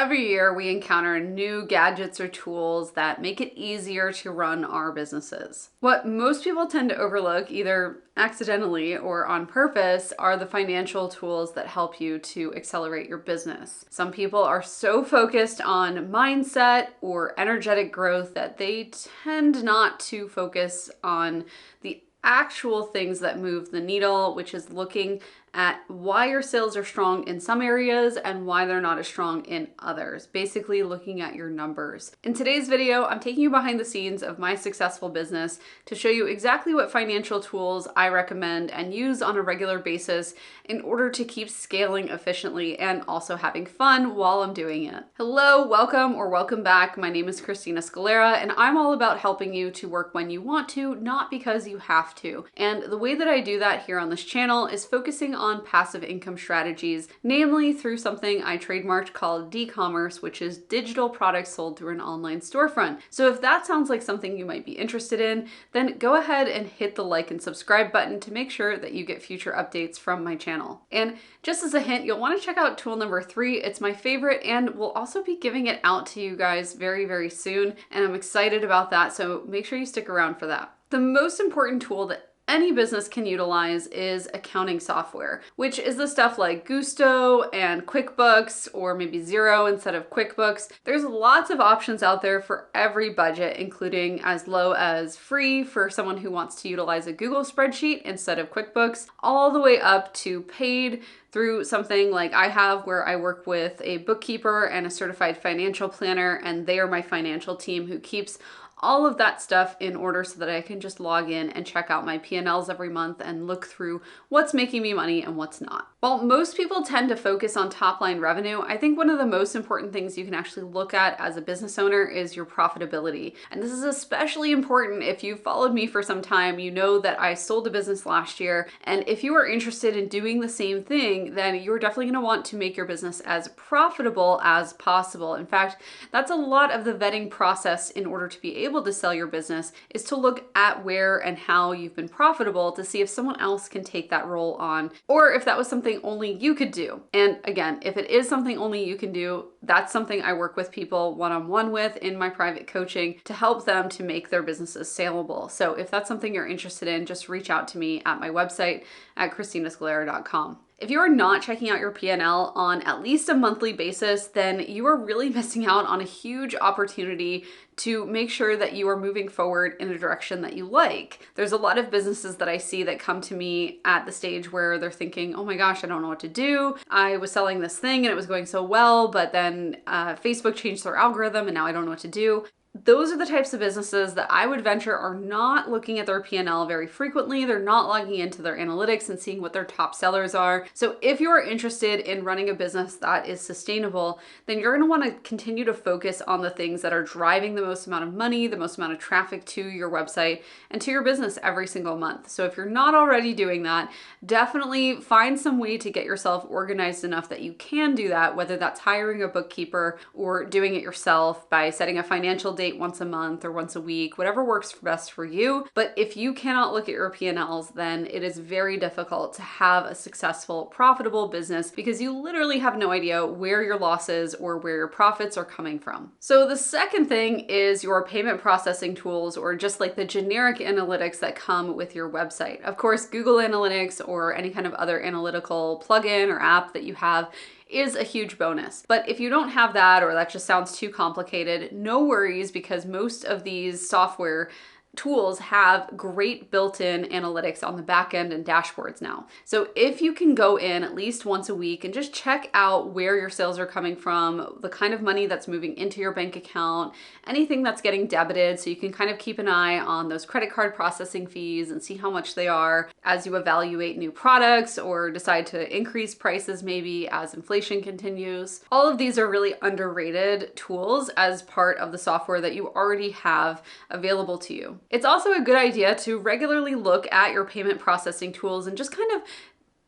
Every year we encounter new gadgets or tools that make it easier to run our businesses. What most people tend to overlook, either accidentally or on purpose, are the financial tools that help you to accelerate your business. Some people are so focused on mindset or energetic growth that they tend not to focus on the actual things that move the needle, which is looking at why your sales are strong in some areas and why they're not as strong in others. Basically looking at your numbers. In today's video, I'm taking you behind the scenes of my successful business to show you exactly what financial tools I recommend and use on a regular basis in order to keep scaling efficiently and also having fun while I'm doing it. Hello, welcome or welcome back. My name is Christina Scalera and I'm all about helping you to work when you want to, not because you have to. And the way that I do that here on this channel is focusing on passive income strategies, namely through something I trademarked called d-commerce, which is digital products sold through an online storefront. So if that sounds like something you might be interested in, then go ahead and hit the like and subscribe button to make sure that you get future updates from my channel. And just as a hint, you'll want to check out tool number 3. It's my favorite and we'll also be giving it out to you guys very, very soon. And I'm excited about that. So make sure you stick around for that. The most important tool that any business can utilize is accounting software, which is the stuff like Gusto and QuickBooks, or maybe Xero instead of QuickBooks. There's lots of options out there for every budget, including as low as free for someone who wants to utilize a Google spreadsheet instead of QuickBooks, all the way up to paid through something like I have, where I work with a bookkeeper and a certified financial planner, and they are my financial team who keeps all of that stuff in order so that I can just log in and check out my P&Ls every month and look through what's making me money and what's not. While most people tend to focus on top line revenue, I think one of the most important things you can actually look at as a business owner is your profitability. And this is especially important if you've followed me for some time. You know that I sold a business last year, and if you are interested in doing the same thing, then you're definitely going to want to make your business as profitable as possible. In fact, that's a lot of the vetting process in order to be able to sell your business, is to look at where and how you've been profitable to see if someone else can take that role on, or if that was something only you could do. And again, if it is something only you can do, that's something I work with people one-on-one with in my private coaching to help them to make their businesses saleable. So if that's something you're interested in, just reach out to me at my website at christinascalera.com. If you are not checking out your P&L on at least a monthly basis, then you are really missing out on a huge opportunity to make sure that you are moving forward in a direction that you like. There's a lot of businesses that I see that come to me at the stage where they're thinking, oh my gosh, I don't know what to do. I was selling this thing and it was going so well, but then Facebook changed their algorithm and now I don't know what to do. Those are the types of businesses that I would venture are not looking at their P&L very frequently. They're not logging into their analytics and seeing what their top sellers are. So if you are interested in running a business that is sustainable, then you're going to want to continue to focus on the things that are driving the most amount of money, the most amount of traffic to your website and to your business every single month. So if you're not already doing that, definitely find some way to get yourself organized enough that you can do that, whether that's hiring a bookkeeper or doing it yourself by setting a financial date once a month or once a week, whatever works best for you. But if you cannot look at your P&Ls, then it is very difficult to have a successful, profitable business because you literally have no idea where your losses or where your profits are coming from. So the second thing is your payment processing tools, or just like the generic analytics that come with your website. Of course, Google Analytics or any kind of other analytical plugin or app that you have is a huge bonus. But if you don't have that, or that just sounds too complicated, no worries, because most of these software tools have great built-in analytics on the back end and dashboards now. So if you can go in at least once a week and just check out where your sales are coming from, the kind of money that's moving into your bank account, anything that's getting debited, so you can kind of keep an eye on those credit card processing fees and see how much they are as you evaluate new products or decide to increase prices maybe as inflation continues. All of these are really underrated tools as part of the software that you already have available to you. It's also a good idea to regularly look at your payment processing tools and just kind of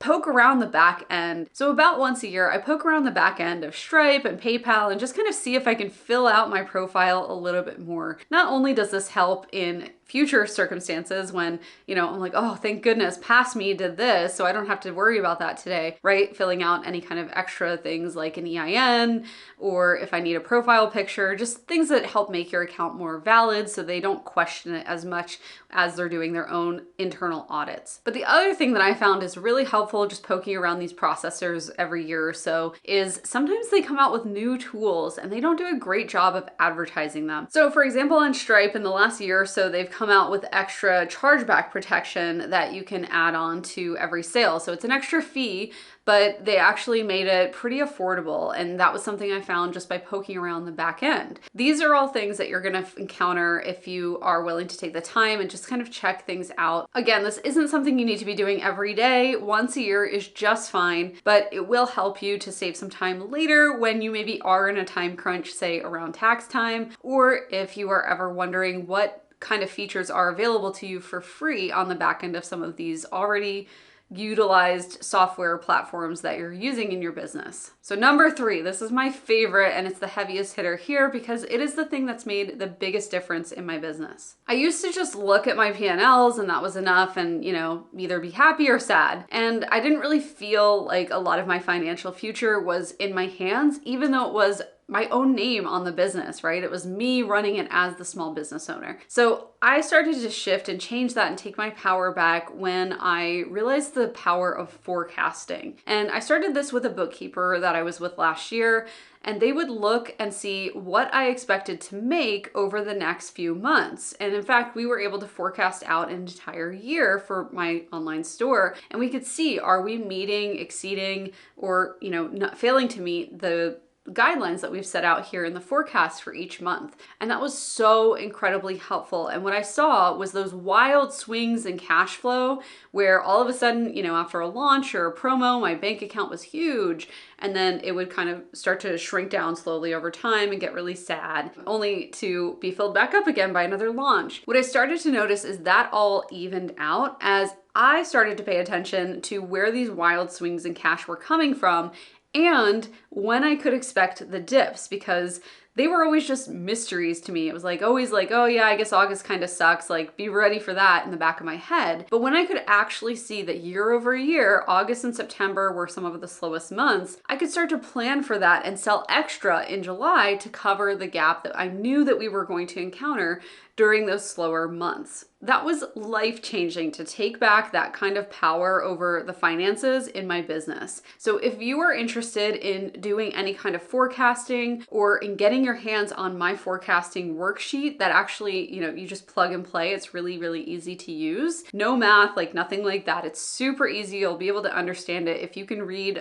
poke around the back end. So about once a year, I poke around the back end of Stripe and PayPal and just kind of see if I can fill out my profile a little bit more. Not only does this help in future circumstances when, I'm like, oh, thank goodness, past me did this, so I don't have to worry about that today, right? Filling out any kind of extra things like an EIN, or if I need a profile picture, just things that help make your account more valid so they don't question it as much as they're doing their own internal audits. But the other thing that I found is really helpful just poking around these processors every year or so is sometimes they come out with new tools and they don't do a great job of advertising them. So for example, on Stripe in the last year or so, they've come out with extra chargeback protection that you can add on to every sale. So it's an extra fee, but they actually made it pretty affordable. And that was something I found just by poking around the back end. These are all things that you're gonna encounter if you are willing to take the time and just kind of check things out. Again, this isn't something you need to be doing every day. Once a year is just fine, but it will help you to save some time later when you maybe are in a time crunch, say around tax time, or if you are ever wondering what kind of features are available to you for free on the back end of some of these already utilized software platforms that you're using in your business. So number 3, this is my favorite and it's the heaviest hitter here because it is the thing that's made the biggest difference in my business. I used to just look at my P&Ls and that was enough and, either be happy or sad. And I didn't really feel like a lot of my financial future was in my hands, even though it was my own name on the business, right? It was me running it as the small business owner. So I started to shift and change that and take my power back when I realized the power of forecasting. And I started this with a bookkeeper that I was with last year, and they would look and see what I expected to make over the next few months. And in fact, we were able to forecast out an entire year for my online store. And we could see, are we meeting, exceeding, or, not failing to meet the guidelines that we've set out here in the forecast for each month. And that was so incredibly helpful. And what I saw was those wild swings in cash flow where all of a sudden, after a launch or a promo, my bank account was huge. And then it would kind of start to shrink down slowly over time and get really sad, only to be filled back up again by another launch. What I started to notice is that all evened out as I started to pay attention to where these wild swings in cash were coming from and when I could expect the dips, because they were always just mysteries to me. It was always like, oh yeah, I guess August kind of sucks, be ready for that in the back of my head. But when I could actually see that year over year, August and September were some of the slowest months, I could start to plan for that and sell extra in July to cover the gap that I knew that we were going to encounter during those slower months. That was life-changing to take back that kind of power over the finances in my business. So if you are interested in doing any kind of forecasting or in getting your hands on my forecasting worksheet that actually, you just plug and play, it's really, really easy to use. No math, nothing like that. It's super easy. You'll be able to understand it. If you can read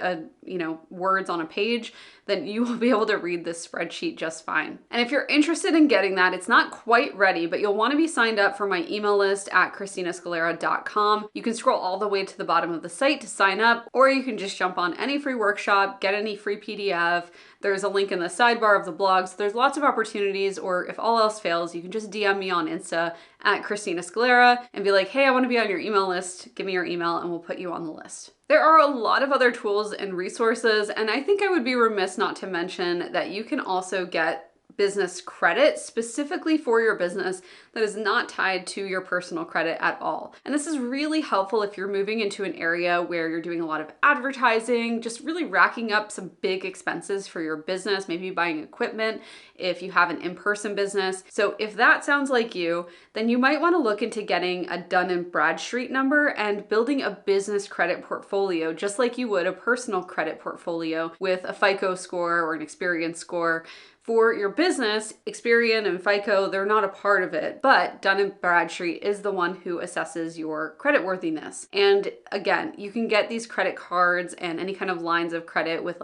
words on a page, then you will be able to read this spreadsheet just fine. And if you're interested in getting that, it's not quite ready, but you'll want to be signed up for my email list at christinascalera.com. You can scroll all the way to the bottom of the site to sign up, or you can just jump on any free workshop, get any free PDF. There's a link in the sidebar of the blog. So there's lots of opportunities, or if all else fails, you can just DM me on Insta at Christina Scalera and be like, hey, I want to be on your email list. Give me your email and we'll put you on the list. There are a lot of other tools and resources, and I think I would be remiss not to mention that you can also get business credit specifically for your business that is not tied to your personal credit at all. And this is really helpful if you're moving into an area where you're doing a lot of advertising, just really racking up some big expenses for your business, maybe buying equipment if you have an in-person business. So if that sounds like you, then you might want to look into getting a Dun & Bradstreet number and building a business credit portfolio, just like you would a personal credit portfolio with a FICO score or an Experian score. For your business, Experian and FICO, they're not a part of it, but Dun & Bradstreet is the one who assesses your creditworthiness. And again, you can get these credit cards and any kind of lines of credit with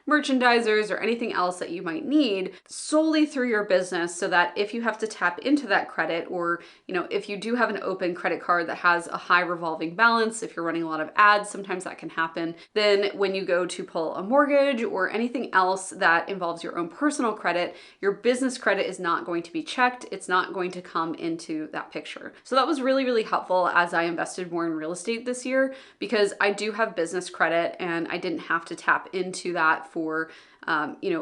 merchandisers or anything else that you might need solely through your business, so that if you have to tap into that credit, or if you do have an open credit card that has a high revolving balance, if you're running a lot of ads, sometimes that can happen, then when you go to pull a mortgage or anything else that involves your own personal credit, your business credit is not going to be checked. It's not going to come into that picture. So that was really, really helpful as I invested more in real estate this year, because I do have business credit and I didn't have to tap into that for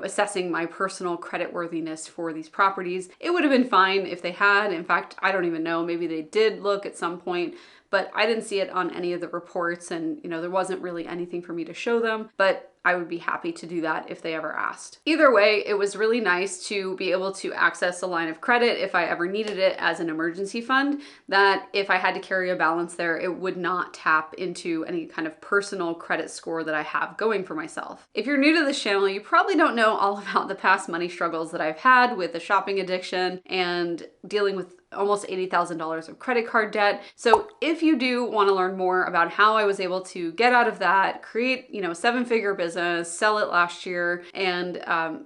assessing my personal credit worthiness for these properties. It would have been fine if they had. In fact, I don't even know, maybe they did look at some point, but I didn't see it on any of the reports, and there wasn't really anything for me to show them, but I would be happy to do that if they ever asked. Either way, it was really nice to be able to access a line of credit if I ever needed it as an emergency fund, that if I had to carry a balance there, it would not tap into any kind of personal credit score that I have going for myself. If you're new to this channel, you probably don't know all about the past money struggles that I've had with the shopping addiction and dealing with almost $80,000 of credit card debt. So if you do want to learn more about how I was able to get out of that, create, a 7-figure business, sell it last year, and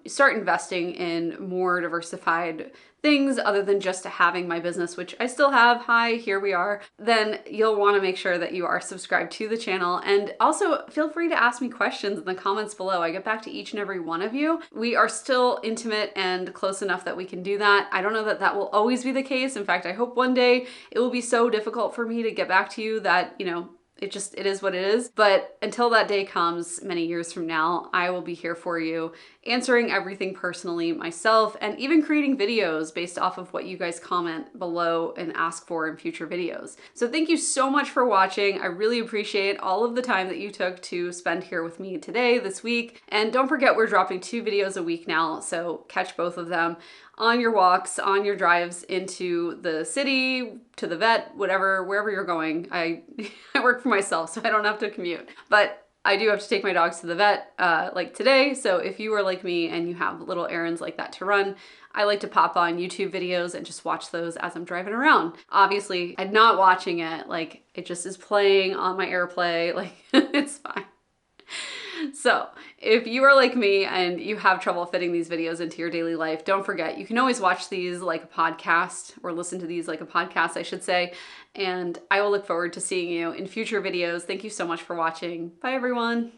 start investing in more diversified things other than just having my business, which I still have, hi, here we are, then you'll want to make sure that you are subscribed to the channel. And also feel free to ask me questions in the comments below. I get back to each and every one of you. We are still intimate and close enough that we can do that. I don't know that that will always be the case. In fact, I hope one day it will be so difficult for me to get back to you that, it is what it is. But until that day comes many years from now, I will be here for you, answering everything personally myself, and even creating videos based off of what you guys comment below and ask for in future videos. So thank you so much for watching. I really appreciate all of the time that you took to spend here with me today, this week. And don't forget, we're dropping 2 videos a week now, so catch both of them on your walks, on your drives into the city, to the vet, wherever you're going. I work for myself, so I don't have to commute. But I do have to take my dogs to the vet like today, so if you are like me and you have little errands like that to run, I like to pop on YouTube videos and just watch those as I'm driving around. Obviously, I'm not watching it, like it just is playing on my AirPlay, like it's fine. So if you are like me and you have trouble fitting these videos into your daily life, don't forget, you can always watch these like a podcast, or listen to these like a podcast, I should say. And I will look forward to seeing you in future videos. Thank you so much for watching. Bye, everyone.